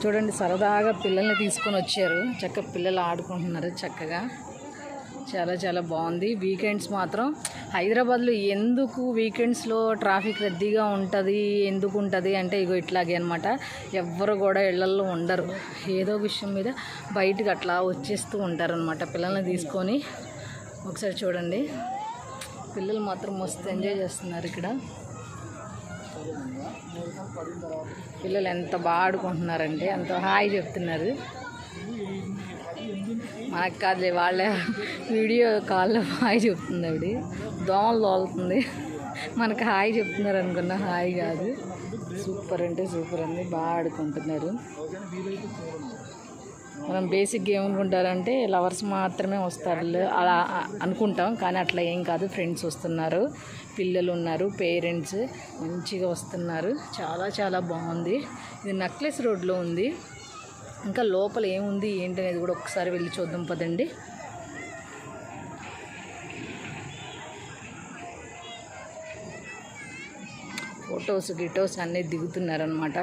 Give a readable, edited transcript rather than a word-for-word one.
చూడండి సరదాగా పిల్లల్ని తీసుకొని వచ్చారు. చక్కగా పిల్లలు ఆడుకుంటున్నారు చక్కగా. చాలా చాలా బాగుంది. వీకెండ్స్ మాత్రం హైదరాబాద్లో ఎందుకు వీకెండ్స్లో ట్రాఫిక్ రద్దీగా ఉంటుంది, ఎందుకు ఉంటుంది అంటే ఇగో ఇట్లాగే అనమాట. ఎవ్వరు కూడా ఇళ్లల్లో ఉండరు, ఏదో విషయం మీద బయటకు అట్లా వచ్చేస్తూ ఉంటారనమాట పిల్లల్ని తీసుకొని. ఒకసారి చూడండి, పిల్లలు మాత్రం మస్తు ఎంజాయ్ చేస్తున్నారు ఇక్కడ. పిల్లలు ఎంత బాగా ఆడుకుంటున్నారంటే ఎంత హాయ్ చెప్తున్నారు. మనకు కాదులే, వాళ్ళ వీడియో కాల్లో హాయ్ చెప్తుంది ఆవిడ. దోమలు తోలుతుంది, మనకు హాయ్ చెప్తున్నారు అనుకున్నా, హాయ్ కాదు. సూపర్ అంటే సూపర్ అండి, బాగా ఆడుకుంటున్నారు. మనం బేసిక్గా ఏమనుకుంటారంటే లవర్స్ మాత్రమే వస్తారు అలా అనుకుంటాం, కానీ అట్లా ఏం కాదు. ఫ్రెండ్స్ వస్తున్నారు, పిల్లలు ఉన్నారు, పేరెంట్స్ మంచిగా వస్తున్నారు. చాలా చాలా బాగుంది. ఇది నక్లెస్ రోడ్లో ఉంది. ఇంకా లోపల ఏముంది ఏంటి అనేది కూడా ఒకసారి వెళ్ళి చూద్దాం పదండి. ఫొటోస్ గిటోస్ అన్నీ దిగుతున్నారనమాట.